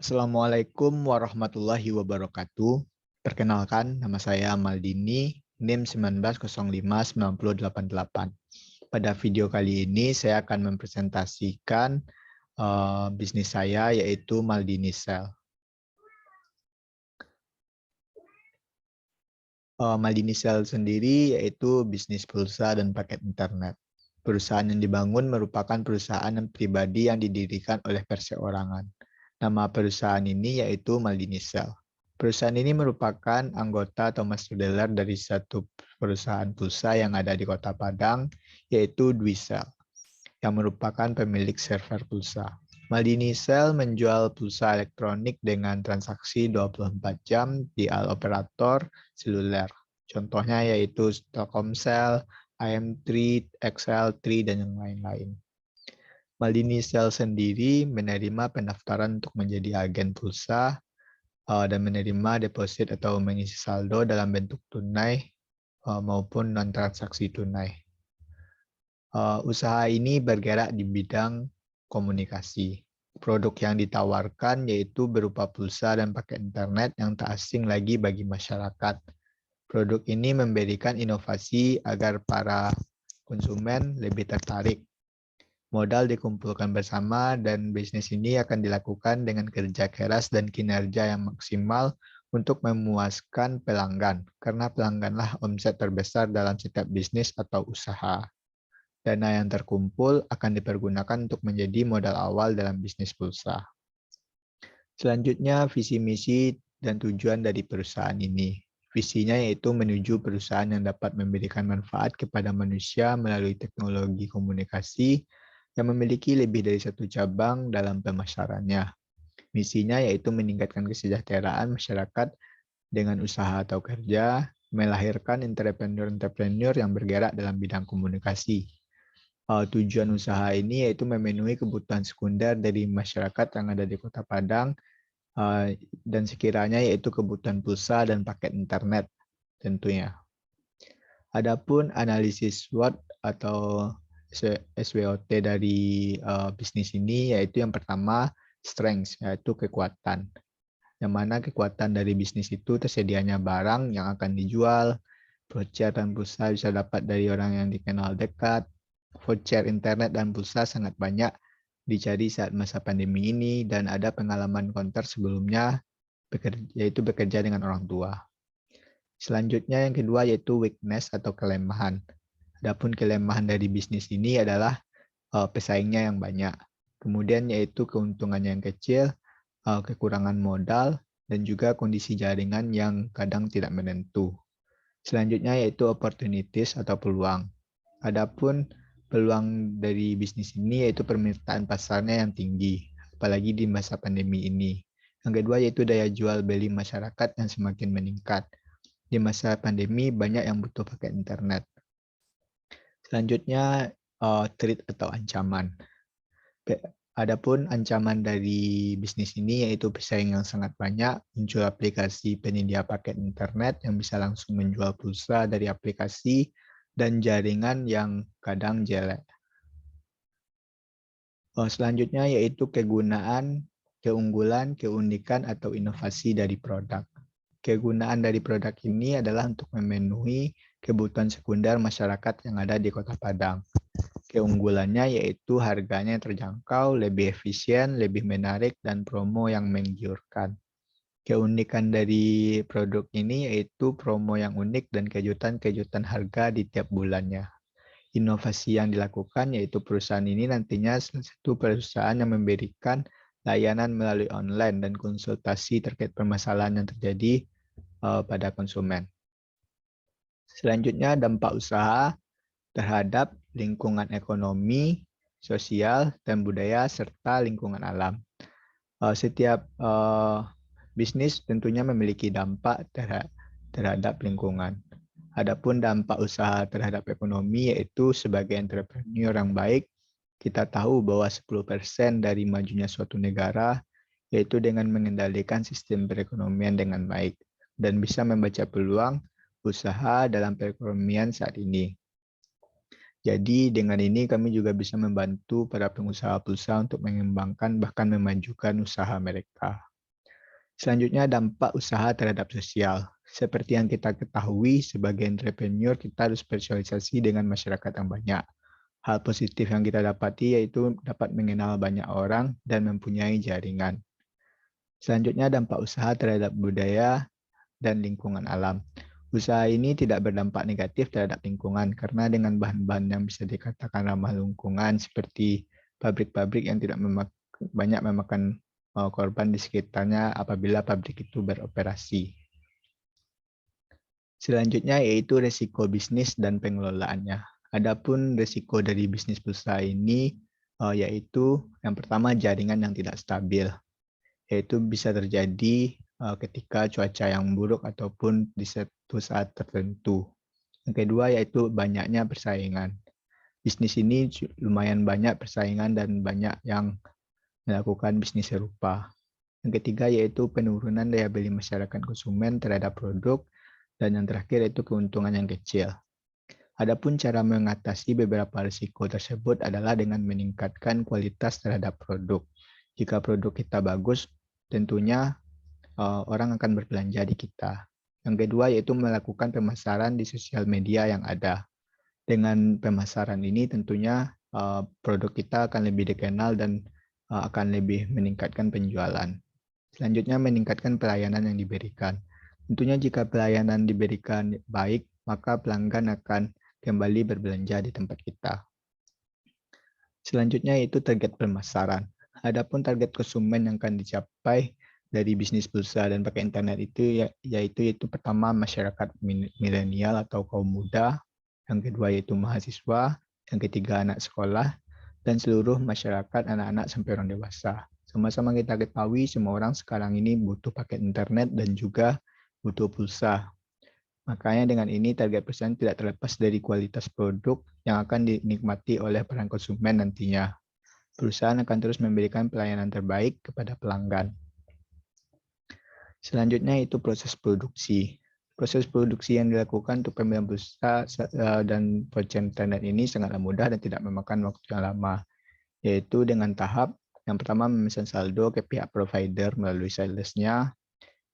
Assalamualaikum warahmatullahi wabarakatuh. Perkenalkan, nama saya Maldini, NIM 19059088. Pada video kali ini saya akan mempresentasikan bisnis saya yaitu Maldini Sell. Maldini Sell sendiri yaitu bisnis pulsa dan paket internet. Perusahaan yang dibangun merupakan perusahaan pribadi yang didirikan oleh perseorangan. Nama perusahaan ini yaitu Maldini Sell. Perusahaan ini merupakan anggota atau master dealer dari satu perusahaan pulsa yang ada di Kota Padang, yaitu Dwi Sell, yang merupakan pemilik server pulsa. Maldini Sell menjual pulsa elektronik dengan transaksi 24 jam di all operator seluler. Contohnya yaitu Telkomsel, IM3, XL3, dan yang lain-lain. Maldini Sell sendiri menerima pendaftaran untuk menjadi agen pulsa dan menerima deposit atau mengisi saldo dalam bentuk tunai maupun non-transaksi tunai. Usaha ini bergerak di bidang komunikasi. Produk yang ditawarkan yaitu berupa pulsa dan paket internet yang tak asing lagi bagi masyarakat. Produk ini memberikan inovasi agar para konsumen lebih tertarik. Modal dikumpulkan bersama dan bisnis ini akan dilakukan dengan kerja keras dan kinerja yang maksimal untuk memuaskan pelanggan, karena pelangganlah omset terbesar dalam setiap bisnis atau usaha. Dana yang terkumpul akan dipergunakan untuk menjadi modal awal dalam bisnis pulsa. Selanjutnya, visi misi dan tujuan dari perusahaan ini. Visinya yaitu menuju perusahaan yang dapat memberikan manfaat kepada manusia melalui teknologi komunikasi yang memiliki lebih dari satu cabang dalam pemasarannya. Misinya yaitu meningkatkan kesejahteraan masyarakat dengan usaha atau kerja, melahirkan entrepreneur-entrepreneur yang bergerak dalam bidang komunikasi. Tujuan usaha ini yaitu memenuhi kebutuhan sekunder dari masyarakat yang ada di Kota Padang, dan sekiranya yaitu kebutuhan pulsa dan paket internet tentunya. Adapun analisis SWOT atau SWOT dari bisnis ini yaitu yang pertama strength, yaitu kekuatan. Yang mana kekuatan dari bisnis itu tersedianya barang yang akan dijual, voucher dan pulsa bisa dapat dari orang yang dikenal dekat. Voucher internet dan pulsa sangat banyak dicari saat masa pandemi ini dan ada pengalaman konter sebelumnya yaitu bekerja dengan orang tua. Selanjutnya yang kedua yaitu weakness atau kelemahan. Adapun kelemahan dari bisnis ini adalah pesaingnya yang banyak. Kemudian yaitu keuntungannya yang kecil, kekurangan modal, dan juga kondisi jaringan yang kadang tidak menentu. Selanjutnya yaitu opportunities atau peluang. Adapun peluang dari bisnis ini yaitu permintaan pasarnya yang tinggi, apalagi di masa pandemi ini. Yang kedua yaitu daya jual beli masyarakat yang semakin meningkat. Di masa pandemi banyak yang butuh pakai internet. Selanjutnya threat atau ancaman. Adapun ancaman dari bisnis ini yaitu pesaing yang sangat banyak, muncul aplikasi penyedia paket internet yang bisa langsung menjual pulsa dari aplikasi dan jaringan yang kadang jelek. Selanjutnya yaitu kegunaan, keunggulan, keunikan atau inovasi dari produk. Kegunaan dari produk ini adalah untuk memenuhi kebutuhan sekunder masyarakat yang ada di Kota Padang. Keunggulannya yaitu harganya yang terjangkau, lebih efisien, lebih menarik, dan promo yang menggiurkan. Keunikan dari produk ini yaitu promo yang unik dan kejutan-kejutan harga di tiap bulannya. Inovasi yang dilakukan yaitu perusahaan ini nantinya salah satu perusahaan yang memberikan layanan melalui online dan konsultasi terkait permasalahan yang terjadi pada konsumen. Selanjutnya dampak usaha terhadap lingkungan ekonomi, sosial, dan budaya, serta lingkungan alam. Setiap bisnis tentunya memiliki dampak terhadap lingkungan. Adapun dampak usaha terhadap ekonomi yaitu sebagai entrepreneur yang baik, kita tahu bahwa 10% dari majunya suatu negara yaitu dengan mengendalikan sistem perekonomian dengan baik dan bisa membaca peluang usaha dalam perekonomian saat ini. Jadi dengan ini kami juga bisa membantu para pengusaha pulsa untuk mengembangkan bahkan memajukan usaha mereka. Selanjutnya dampak usaha terhadap sosial. Seperti yang kita ketahui, sebagai entrepreneur kita harus bersosialisasi dengan masyarakat yang banyak. Hal positif yang kita dapati yaitu dapat mengenal banyak orang dan mempunyai jaringan. Selanjutnya dampak usaha terhadap budaya dan lingkungan alam. Usaha ini tidak berdampak negatif terhadap lingkungan karena dengan bahan-bahan yang bisa dikatakan ramah lingkungan seperti pabrik-pabrik yang tidak banyak memakan korban di sekitarnya apabila pabrik itu beroperasi. Selanjutnya yaitu resiko bisnis dan pengelolaannya. Adapun resiko dari bisnis pulsa ini yaitu yang pertama jaringan yang tidak stabil, yaitu bisa terjadi ketika cuaca yang buruk ataupun di suatu saat tertentu. Yang kedua yaitu banyaknya persaingan. Bisnis ini lumayan banyak persaingan dan banyak yang melakukan bisnis serupa. Yang ketiga yaitu penurunan daya beli masyarakat konsumen terhadap produk, dan yang terakhir yaitu keuntungan yang kecil. Adapun cara mengatasi beberapa risiko tersebut adalah dengan meningkatkan kualitas terhadap produk. Jika produk kita bagus, tentunya orang akan berbelanja di kita. Yang kedua yaitu melakukan pemasaran di sosial media yang ada. Dengan pemasaran ini tentunya produk kita akan lebih dikenal dan akan lebih meningkatkan penjualan. Selanjutnya meningkatkan pelayanan yang diberikan. Tentunya jika pelayanan diberikan baik, maka pelanggan akan kembali berbelanja di tempat kita. Selanjutnya yaitu target pemasaran. Adapun target konsumen yang akan dicapai dari bisnis pulsa dan pakai internet itu yaitu pertama masyarakat milenial atau kaum muda, yang kedua yaitu mahasiswa, yang ketiga anak sekolah, dan seluruh masyarakat anak-anak sampai orang dewasa. Sama-sama kita ketahui semua orang sekarang ini butuh paket internet dan juga butuh pulsa. Makanya dengan ini target perusahaan tidak terlepas dari kualitas produk yang akan dinikmati oleh para konsumen nantinya. Perusahaan akan terus memberikan pelayanan terbaik kepada pelanggan. Selanjutnya itu proses produksi. Proses produksi yang dilakukan untuk pembelian pulsa dan voucher internet ini sangatlah mudah dan tidak memakan waktu yang lama, yaitu dengan tahap yang pertama memesan saldo ke pihak provider melalui salesnya.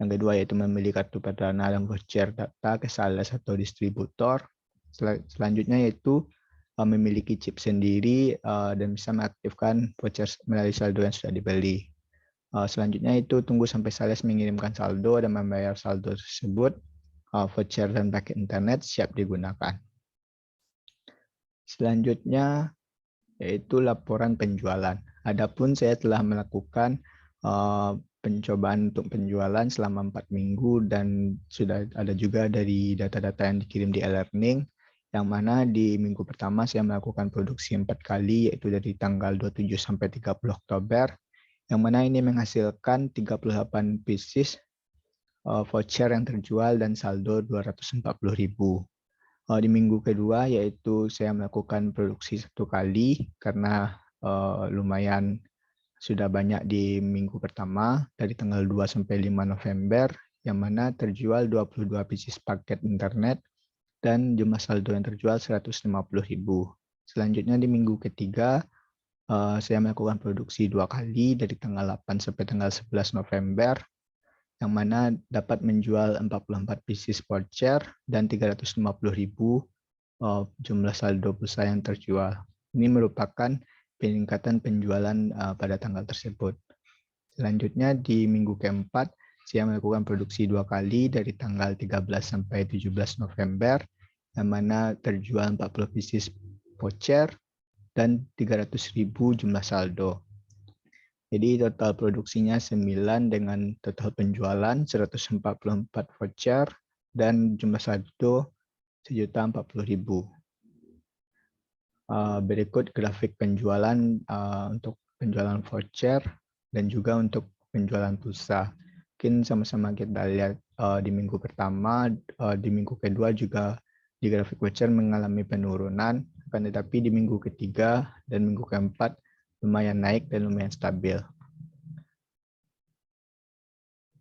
Yang kedua yaitu membeli kartu perdana dan voucher data ke sales atau distributor. Selanjutnya yaitu memiliki chip sendiri dan bisa mengaktifkan voucher melalui saldo yang sudah dibeli. Selanjutnya itu tunggu sampai sales mengirimkan saldo dan membayar saldo tersebut. Voucher dan paket internet siap digunakan. Selanjutnya yaitu laporan penjualan. Adapun saya telah melakukan pencobaan untuk penjualan selama 4 minggu dan sudah ada juga dari data-data yang dikirim di e-learning, yang mana di minggu pertama saya melakukan produksi 4 kali, yaitu dari tanggal 27 sampai 30 Oktober, yang mana ini menghasilkan 38 pieces voucher yang terjual dan saldo 240.000. Di minggu kedua yaitu saya melakukan produksi 1 kali karena lumayan sudah banyak di minggu pertama dari tanggal 2 sampai 5 November, yang mana terjual 22 pieces paket internet dan jumlah saldo yang terjual 150.000. Selanjutnya di minggu ketiga saya melakukan produksi 2 kali dari tanggal 8 sampai tanggal 11 November, yang mana dapat menjual 44 pieces voucher dan 350.000 jumlah saldo pulsa yang terjual. Ini merupakan peningkatan penjualan pada tanggal tersebut. Selanjutnya di minggu keempat, saya melakukan produksi 2 kali dari tanggal 13 sampai 17 November, yang mana terjual 40 pieces voucher dan 300.000 jumlah saldo. Jadi total produksinya 9 dengan total penjualan 144 voucher dan jumlah saldo 1.040.000. Berikut grafik penjualan untuk penjualan voucher dan juga untuk penjualan pulsa. Mungkin sama-sama kita lihat di minggu pertama, di minggu kedua juga di grafik voucher mengalami penurunan, akan tetapi di minggu ketiga dan minggu keempat lumayan naik dan lumayan stabil.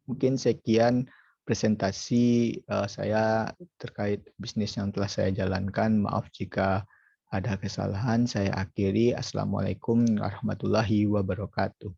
Mungkin sekian presentasi saya terkait bisnis yang telah saya jalankan. Maaf jika ada kesalahan, saya akhiri. Assalamualaikum warahmatullahi wabarakatuh.